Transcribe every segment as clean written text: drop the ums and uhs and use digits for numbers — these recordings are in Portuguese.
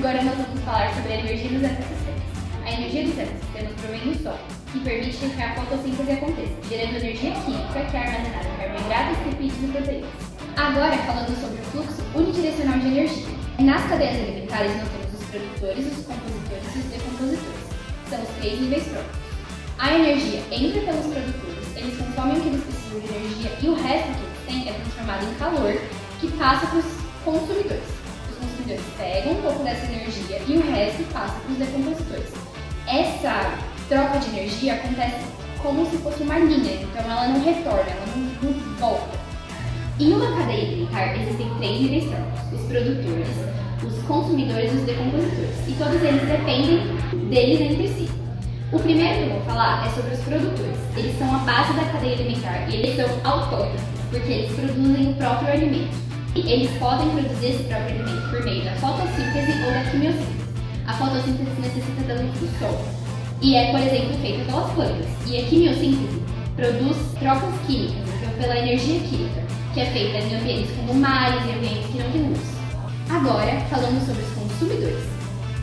Agora nós vamos falar sobre a energia dos ecossistemas. A energia dos ecossistemas provém do Sol, que permite que a fotossíntese aconteça, gerando energia química que é armazenada em carboidratos, lipídios e proteínas. Agora, falando sobre o fluxo unidirecional de energia. Nas cadeias alimentares nós temos os produtores, os compositores e os decompositores. São os três níveis próprios. A energia entra pelos produtores, eles consomem o que eles precisam de energia e o resto que eles têm é transformado em calor, que passa para os consumidores. Os consumidores pegam um pouco dessa energia e o resto passa para os decompositores. Essa troca de energia acontece como se fosse uma linha, então ela não retorna, ela não volta. Em uma cadeia alimentar existem três níveis próprios: os produtores, os consumidores e os decompositores, e todos eles dependem deles entre si. O primeiro que eu vou falar é sobre os produtores. Eles são a base da cadeia alimentar e eles são autótrofos, porque eles produzem o próprio alimento. E eles podem produzir esse próprio alimento por meio da fotossíntese ou da quimiossíntese. A fotossíntese necessita da luz do sol e é, por exemplo, feita pelas plantas. E a quimiossíntese produz trocas químicas, então pela energia química, que é feita em ambientes como mares e ambientes que não têm luz. Agora, falando sobre os consumidores.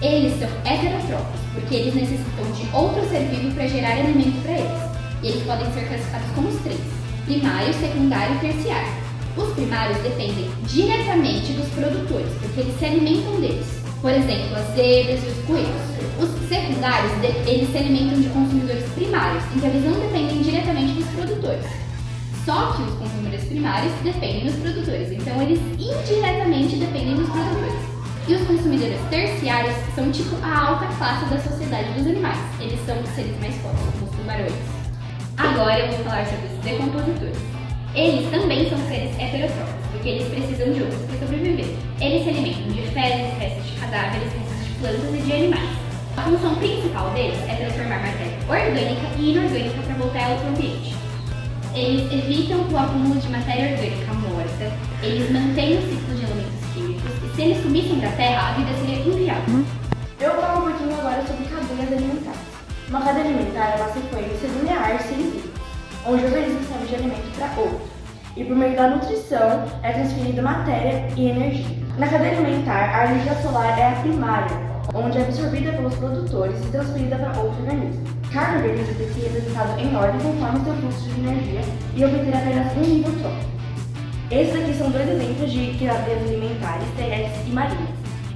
Eles são heterotróficos, porque eles necessitam de outro ser vivo para gerar alimento para eles. E eles podem ser classificados como os três: primário, secundário e terciário. Os primários dependem diretamente dos produtores, porque eles se alimentam deles. Por exemplo, as zebras e os coelhos. Os secundários, eles se alimentam de consumidores primários, então eles não dependem diretamente dos produtores. Só que os consumidores primários dependem dos produtores, então eles indiretamente dependem dos produtores. E os consumidores terciários são tipo a alta classe da sociedade dos animais. Eles são os seres mais fortes, como os tubarões. Agora eu vou falar sobre os decompositores. Eles também são seres heterotróficos, porque eles precisam de outros para sobreviver. Eles se alimentam de fezes, restos de cadáveres, restos de plantas e de animais. A função principal deles é transformar matéria orgânica e inorgânica para voltar ao outro ambiente. Eles evitam o acúmulo de matéria orgânica morta, eles mantêm o ciclo de elementos químicos e se eles sumissem da Terra, a vida seria inviável. Eu vou falar um pouquinho agora sobre cadeias alimentares. Uma cadeia alimentar é uma sequência linear de seres vivos, onde o organismo serve de alimento para outro, e por meio da nutrição é transferida matéria e energia. Na cadeia alimentar, a energia solar é a primária, onde é absorvida pelos produtores e transferida para outro organismo. Cada organismo tem que ser representado em ordem conforme seu fluxo de energia e obter apenas um nível trófico. Esses aqui são dois exemplos de cadeias alimentares, terrestres e marinhas.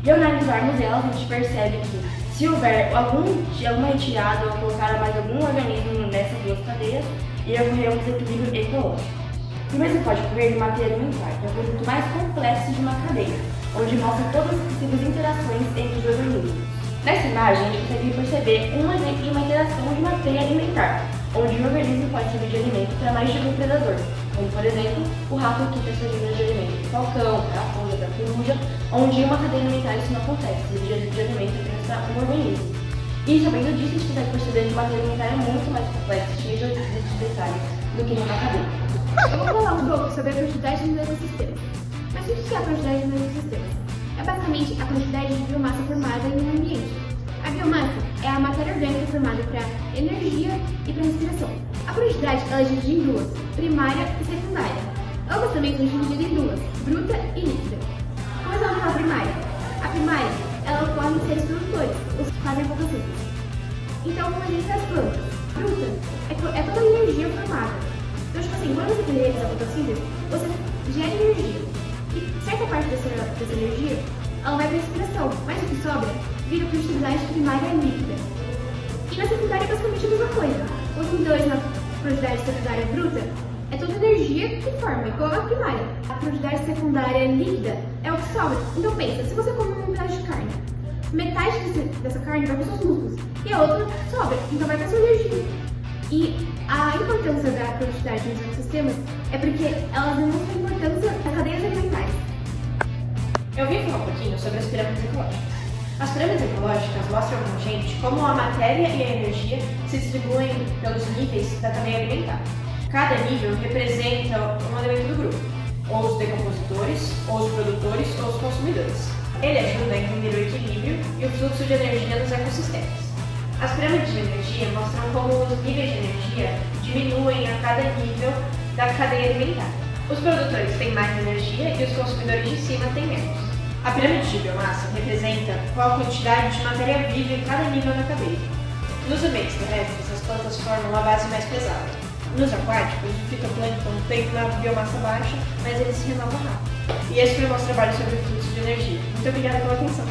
E ao analisarmos elas, a gente percebe que se houver alguma retirada ou colocar mais algum organismo nessas duas cadeias, ia ocorrer um desequilíbrio ecológico. Primeiro você pode ocorrer de matéria alimentar, que é o conjunto mais complexo de uma cadeia, onde mostra todas as possíveis interações entre os organismos. Nessa imagem, a gente consegue perceber um exemplo de uma interação de uma teia alimentar, onde um organismo pode servir de alimento para mais de um predador, como por exemplo, o rato aqui está servindo de alimento para o falcão, para a raposa, para a coruja, onde em uma cadeia alimentar isso não acontece, servir de alimento apenas para um organismo. E sabendo disso, a gente consegue perceber que uma cadeia alimentar é muito mais complexa, cheia de detalhes, do que uma cadeia. Eu vou falar um pouco sobre a quantidade dos ecossistemas. Mas o que é a quantidade dos ecossistemas? É basicamente a quantidade de biomassa formada em um ambiente. A biomassa é a matéria orgânica formada para energia e para respiração. A quantidade ela é dividida em duas, primária e secundária. Ambas também são divididas em duas, bruta e líquida. Começando pela primária. A primária ela ocorre em seres produtores, os que fazem fotossíntese. Então, como exemplo, as plantas. Bruta é toda a energia formada. Então, tipo assim, quando você realiza a fotossíntese, você gera energia. E certa parte dessa energia, ela vai para a respiração, mas o que sobra vira produtividade primária líquida. E na secundária é basicamente a mesma coisa. Os indicadores na produtividade secundária bruta é toda energia que forma, igual a primária. A produtividade secundária líquida é o que sobra. Então pensa, se você comer um pedaço de carne, metade dessa carne vai para os seus músculos e a outra sobra, então vai para a sua energia. E a importância da produtividade nos ecossistemas é porque elas demonstram a importância das cadeias alimentares. Eu vim falar um pouquinho sobre as pirâmides ecológicas. As pirâmides ecológicas mostram pra gente como a matéria e a energia se distribuem pelos níveis da cadeia alimentar. Cada nível representa um elemento do grupo, ou os decompositores, ou os produtores, ou os consumidores. Ele ajuda a entender o equilíbrio e o fluxo de energia nos ecossistemas. As pirâmides de energia mostram como os níveis de energia diminuem a cada nível da cadeia alimentar. Os produtores têm mais energia e os consumidores de cima têm menos. A pirâmide de biomassa representa qual a quantidade de matéria viva em cada nível da cadeia. Nos ambientes terrestres, as plantas formam a base mais pesada. Nos aquáticos, o fitoplâncton tem uma biomassa baixa, mas ele se renova rápido. E esse foi o nosso trabalho sobre o fluxo de energia. Muito obrigada pela atenção.